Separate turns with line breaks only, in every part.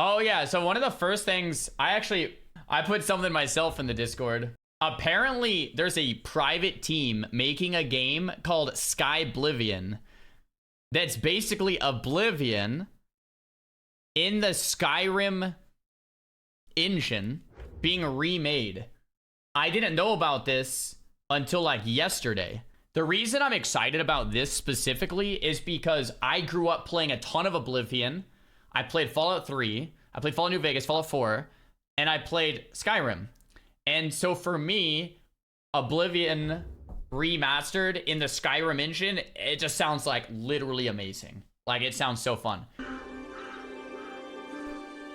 Oh yeah, so one of the first things I put something myself in the Discord. Apparently there's a private team making a game called Oblivion that's basically Oblivion in the Skyrim engine being remade. I didn't know about this until like yesterday. The reason I'm excited about this specifically is because I grew up playing a ton of Oblivion. I played Fallout 3, I played Fallout New Vegas, Fallout 4, and I played Skyrim. And so for me, Oblivion remastered in the Skyrim engine, it just sounds like literally amazing. Like, it sounds so fun.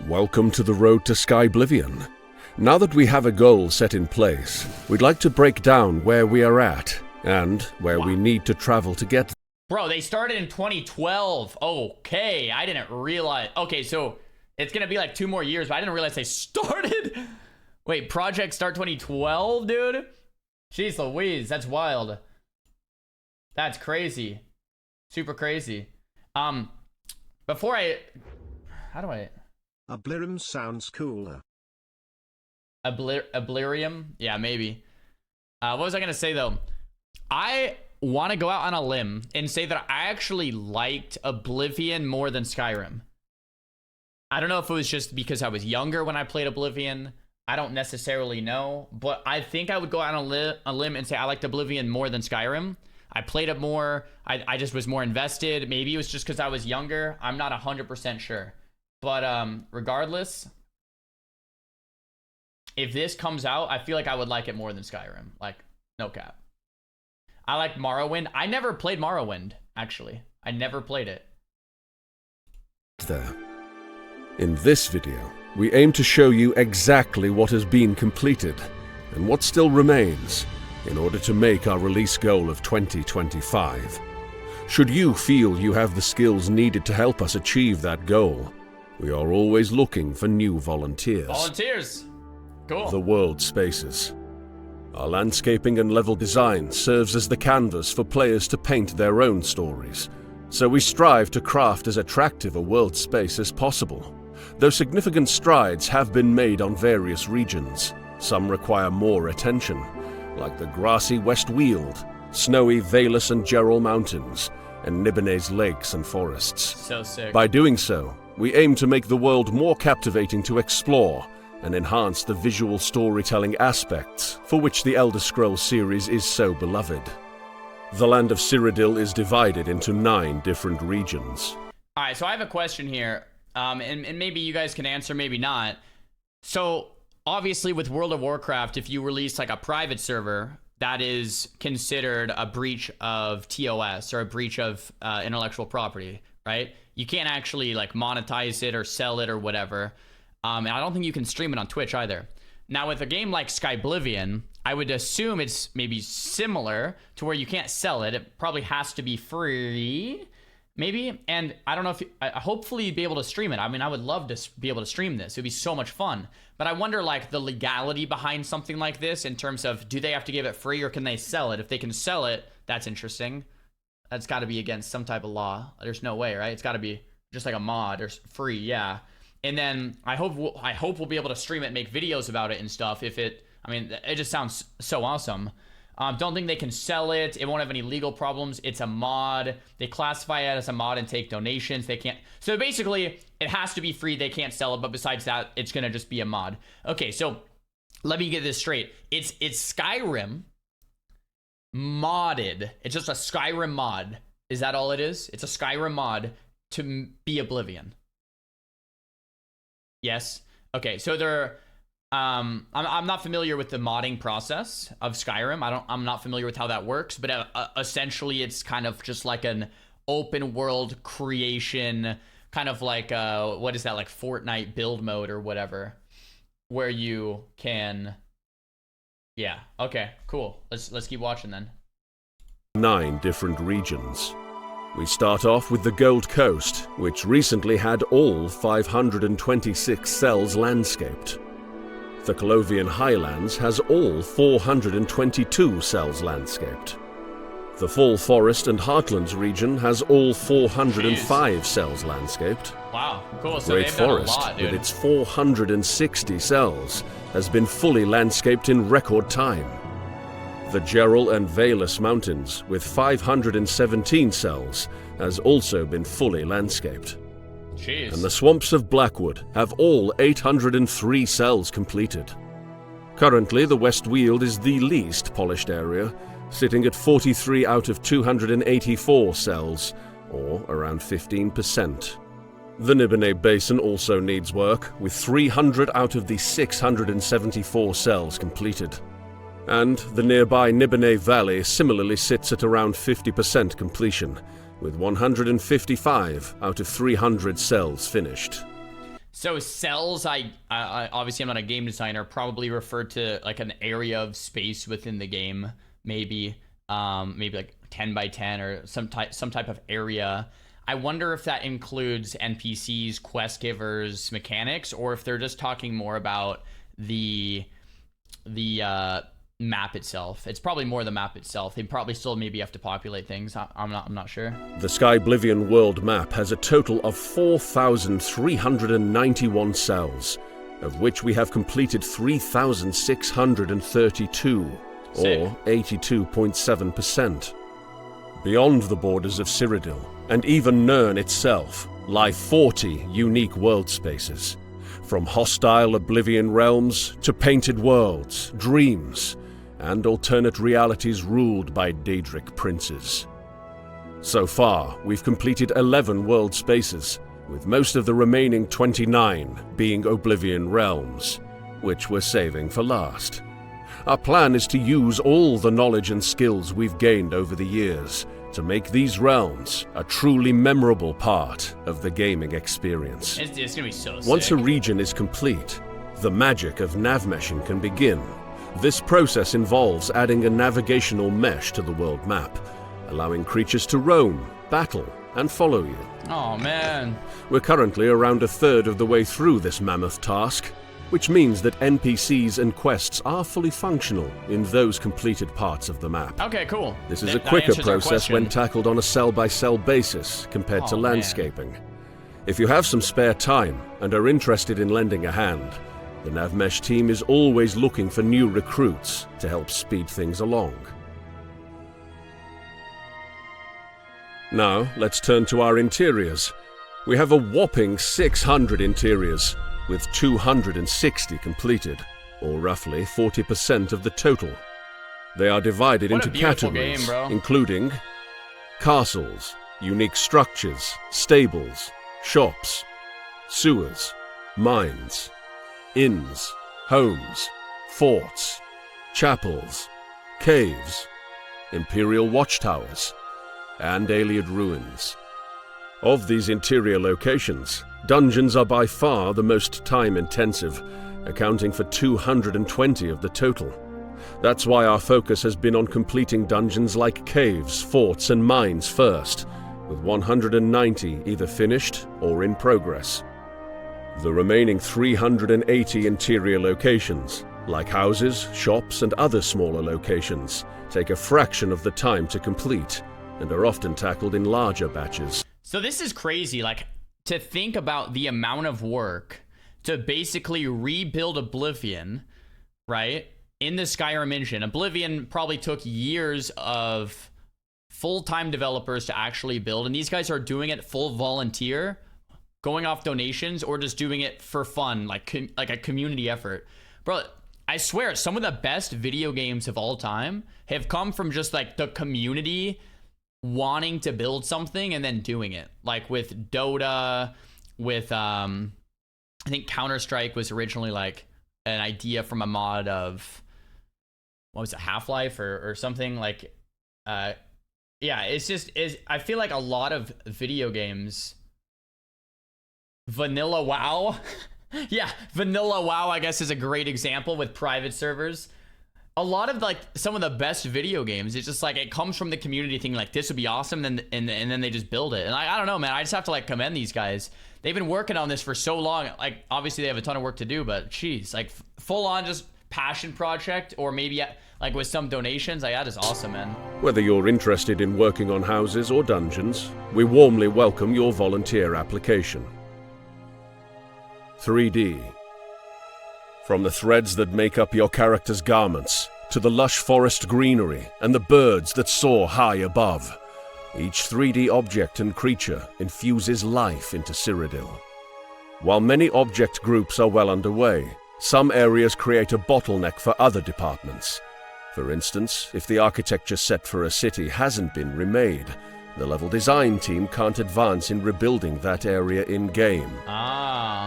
Welcome to the road to Oblivion. Now that we have a goal set in place, we'd like to break down where we are at and where we need to travel to get there.
Bro, they started in 2012. Okay, I didn't realize. Okay, so it's gonna be like 2 more years, but I didn't realize they started. Wait, Project Start 2012, dude? Jeez Louise, that's wild. That's crazy. Super crazy. Before I... How do I...
Oblivion sounds cooler.
Oblivion? Yeah, maybe. What was I gonna say, though? I want to go out on a limb and say that I actually liked Oblivion more than Skyrim. I don't know if it was just because I was younger when I played Oblivion. I don't necessarily know, but I think I would go out on a limb and say I liked Oblivion more than Skyrim. I played it more. I just was more invested. Maybe it was just because I was younger. I'm not 100% sure. But regardless, if this comes out, I feel like I would like it more than Skyrim. Like, no cap. I like Morrowind. I never played Morrowind, actually. I never played it.
There. In this video, we aim to show you exactly what has been completed and what still remains in order to make our release goal of 2025. Should you feel you have the skills needed to help us achieve that goal, we are always looking for new volunteers.
Volunteers! Cool.
The world spaces. Our landscaping and level design serves as the canvas for players to paint their own stories, so we strive to craft as attractive a world space as possible. Though significant strides have been made on various regions, some require more attention, like the grassy West Weald, snowy Valus and Gerald Mountains, and Nibonese lakes and forests.
So sick.
By doing so, we aim to make the world more captivating to explore and enhance the visual storytelling aspects for which the Elder Scrolls series is so beloved. The land of Cyrodiil is divided into 9 different regions.
Alright, so I have a question here, and maybe you guys can answer, maybe not. So, obviously with World of Warcraft, if you release like a private server, that is considered a breach of TOS, or a breach of intellectual property, right? You can't actually like monetize it or sell it or whatever. And I don't think you can stream it on Twitch either. Now, with a game like Oblivion, I would assume it's maybe similar to where you can't sell it. It probably has to be free, maybe. And I don't know if hopefully you'd be able to stream it. I mean, I would love to be able to stream this. It'd be so much fun. But I wonder, like, the legality behind something like this in terms of, do they have to give it free or can they sell it? If they can sell it, that's interesting. That's got to be against some type of law. There's no way, right? It's got to be just like a mod or free, yeah. And then I hope we'll be able to stream it and make videos about it and stuff. I mean, it just sounds so awesome. Don't think they can sell it. It won't have any legal problems. It's a mod. They classify it as a mod and take donations. They can't. So basically, it has to be free. They can't sell it. But besides that, it's going to just be a mod. Okay, so let me get this straight. It's Skyrim modded. It's just a Skyrim mod. Is that all it is? It's a Skyrim mod to be Oblivion. Yes. Okay. So I'm not familiar with the modding process of Skyrim. I'm not familiar with how that works, but essentially it's kind of just like an open world creation, kind of like what is that, like Fortnite build mode or whatever, where you can. Yeah. Okay. Cool. Let's keep watching then.
9 different regions. We start off with the Gold Coast, which recently had all 526 cells landscaped. The Colovian Highlands has all 422 cells landscaped. The Fall Forest and Heartlands region has all 405 cells landscaped.
Wow, cool. So
Great
they've done a
Forest,
lot, dude.
with its 460 cells, has been fully landscaped in record time. The Gerald and Valus Mountains, with 517 cells, has also been fully landscaped.
Jeez.
And the swamps of Blackwood have all 803 cells completed. Currently, the West Weald is the least polished area, sitting at 43 out of 284 cells, or around 15%. The Nibene Basin also needs work, with 300 out of the 674 cells completed. And the nearby Nibene Valley similarly sits at around 50% completion, with 155 out of 300 cells finished.
So cells, I obviously I'm not a game designer, probably refer to like an area of space within the game, maybe like 10 by 10 or some type of area. I wonder if that includes NPCs, quest givers, mechanics, or if they're just talking more about the map itself. It's probably more the map itself. They probably still maybe have to populate things. I'm not sure.
The Skyblivion world map has a total of 4,391 cells, of which we have completed 3,632, or 82.7%. Beyond the borders of Cyrodiil, and even Nirn itself, lie 40 unique world spaces, from hostile Oblivion realms to painted worlds, dreams, and alternate realities ruled by Daedric princes. So far, we've completed 11 world spaces, with most of the remaining 29 being Oblivion realms, which we're saving for last. Our plan is to use all the knowledge and skills we've gained over the years to make these realms a truly memorable part of the gaming experience.
It's gonna be so sick.
Once a region is complete, the magic of navmeshing can begin. This process involves adding a navigational mesh to the world map, allowing creatures to roam, battle, and follow you.
Oh man.
We're currently around a third of the way through this mammoth task, which means that NPCs and quests are fully functional in those completed parts of the map.
Okay, cool.
This is a
That
quicker
answers our
process when
question.
tackled on a cell-by-cell basis compared to
Oh, man.
landscaping. If you have some spare time and are interested in lending a hand, the Navmesh team is always looking for new recruits to help speed things along. Now, let's turn to our interiors. We have a whopping 600 interiors, with 260 completed, or roughly 40% of the total. They are divided
What a
into
beautiful
categories,
game, bro.
including castles, unique structures, stables, shops, sewers, mines, inns, homes, forts, chapels, caves, imperial watchtowers, and Ayleid ruins. Of these interior locations, dungeons are by far the most time-intensive, accounting for 220 of the total. That's why our focus has been on completing dungeons like caves, forts, and mines first, with 190 either finished or in progress. The remaining 380 interior locations, like houses, shops, and other smaller locations, take a fraction of the time to complete and are often tackled in larger batches.
So this is crazy, like, to think about the amount of work to basically rebuild Oblivion, right, in the Skyrim engine. Oblivion probably took years of full-time developers to actually build, and these guys are doing it full volunteer, going off donations, or just doing it for fun, like a community effort. Bro, I swear, some of the best video games of all time have come from just, like, the community wanting to build something and then doing it. Like with Dota, with I think Counter-Strike was originally like an idea from a mod of, what was it, Half-Life or something. Like yeah, I feel like a lot of video games, vanilla WoW yeah, vanilla WoW I guess is a great example with private servers. A lot of like some of the best video games, it's just like it comes from the community thing, like this would be awesome, and then they just build it. And I don't know, man, I just have to like commend these guys. They've been working on this for so long. Like obviously they have a ton of work to do, but geez, like full on just passion project, or maybe like with some donations. Like, that is awesome, man.
Whether you're interested in working on houses or dungeons, we warmly welcome your volunteer application. 3D. From the threads that make up your character's garments, to the lush forest greenery and the birds that soar high above, each 3D object and creature infuses life into Cyrodiil. While many object groups are well underway, some areas create a bottleneck for other departments. For instance, if the architecture set for a city hasn't been remade, the level design team can't advance in rebuilding that area in-game.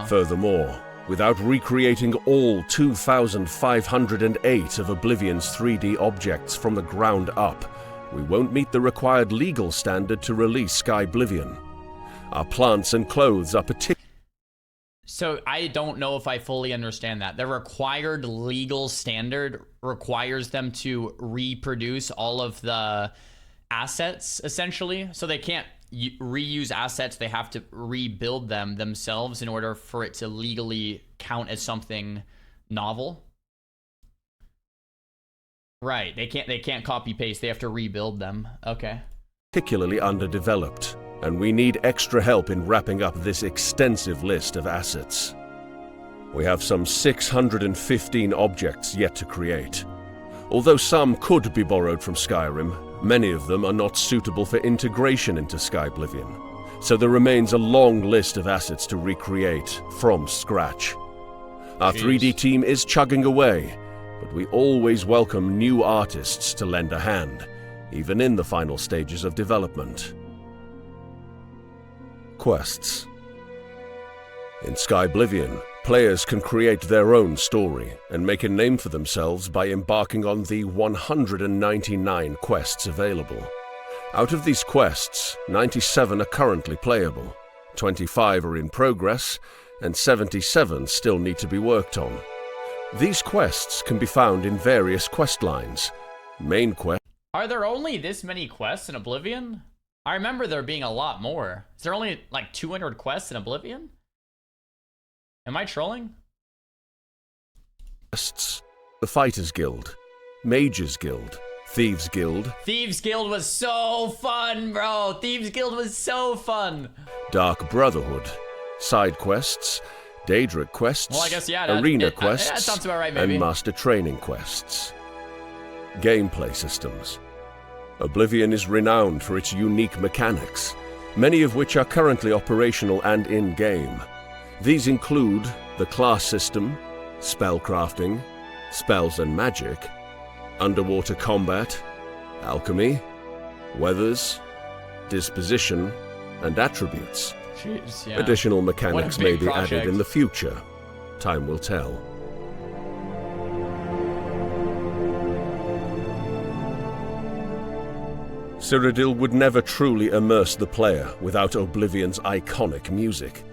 Furthermore, without recreating all 2,508 of Oblivion's 3D objects from the ground up, we won't meet the required legal standard to release Skyblivion. Our plants and clothes are particularly...
So I don't know if I fully understand that. The required legal standard requires them to reproduce all of the assets, essentially. So they can't reuse assets. They have to rebuild them themselves in order for it to legally count as something novel. Right. They can't copy paste. They have to rebuild them. Okay.
Particularly underdeveloped, and we need extra help in wrapping up this extensive list of assets. We have some 615 objects yet to create. Although some could be borrowed from Skyrim, many of them are not suitable for integration into Skyblivion, so there remains a long list of assets to recreate from scratch. Our 3D team is chugging away, but we always welcome new artists to lend a hand, even in the final stages of development. Quests. In Skyblivion, players can create their own story and make a name for themselves by embarking on the 199 quests available. Out of these quests, 97 are currently playable, 25 are in progress, and 77 still need to be worked on. These quests can be found in various quest lines. Main quest.
Are there only this many quests in Oblivion? I remember there being a lot more. Is there only like 200 quests in Oblivion? Am I trolling?
Quests. The Fighters Guild, Mages Guild, Thieves Guild.
Thieves Guild was so fun, bro. Thieves Guild was so fun.
Dark Brotherhood, side quests, Daedric quests,
well, I guess, yeah,
arena quests,
that sounds about right, maybe.
and master training quests. Gameplay systems. Oblivion is renowned for its unique mechanics, many of which are currently operational and in-game. These include the class system, spellcrafting, spells and magic, underwater combat, alchemy, weathers, disposition, and attributes.
Jeez, yeah.
Additional mechanics may be
project.
added in the future. Time will tell. Cyrodiil would never truly immerse the player without Oblivion's iconic music.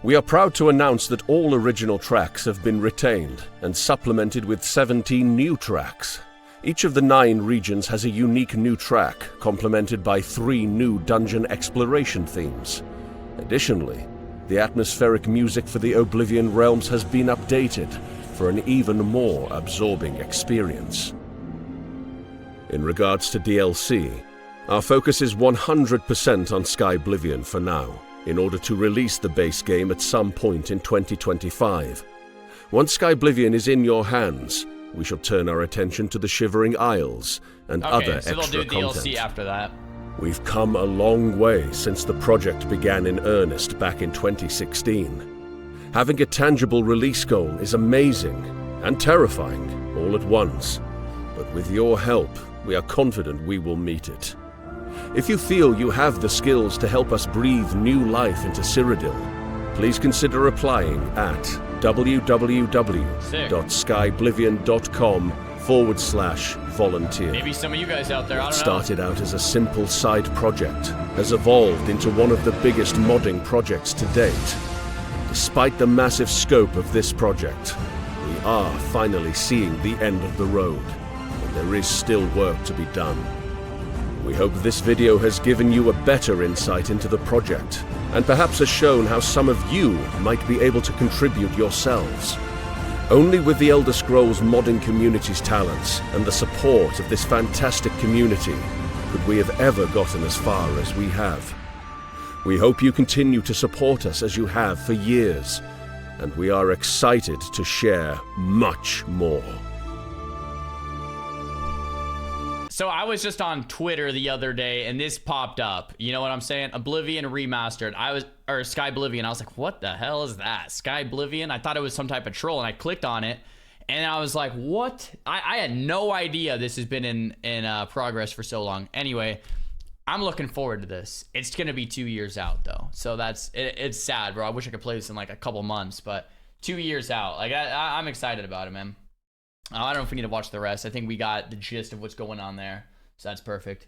We are proud to announce that all original tracks have been retained and supplemented with 17 new tracks. Each of the 9 regions has a unique new track, complemented by 3 new dungeon exploration themes. Additionally, the atmospheric music for the Oblivion realms has been updated for an even more absorbing experience. In regards to DLC, our focus is 100% on Skyblivion for now, in order to release the base game at some point in 2025. Once Skyblivion is in your hands, we shall turn our attention to the Shivering Isles and other
so
extra
they'll do
content.
DLC after that.
We've come a long way since the project began in earnest back in 2016. Having a tangible release goal is amazing and terrifying all at once, but with your help, we are confident we will meet it. If you feel you have the skills to help us breathe new life into Cyrodiil, please consider applying at www.skyblivion.com/volunteer.
Maybe some of you guys out there, I don't know.
Started out as a simple side project, has evolved into one of the biggest modding projects to date. Despite the massive scope of this project, we are finally seeing the end of the road, and there is still work to be done. We hope this video has given you a better insight into the project, and perhaps has shown how some of you might be able to contribute yourselves. Only with the Elder Scrolls modding community's talents and the support of this fantastic community could we have ever gotten as far as we have. We hope you continue to support us as you have for years, and we are excited to share much more.
So I was just on Twitter the other day and this popped up. You know what I'm saying? Oblivion Remastered. Or Sky Oblivion. I was like, what the hell is that? Sky Oblivion? I thought it was some type of troll and I clicked on it and I was like, what? I had no idea this has been in progress for so long. Anyway, I'm looking forward to this. It's going to be 2 years out though. So it's sad, bro. I wish I could play this in like a couple months, but 2 years out. Like I'm excited about it, man. I don't know if we need to watch the rest. I think we got the gist of what's going on there. So that's perfect.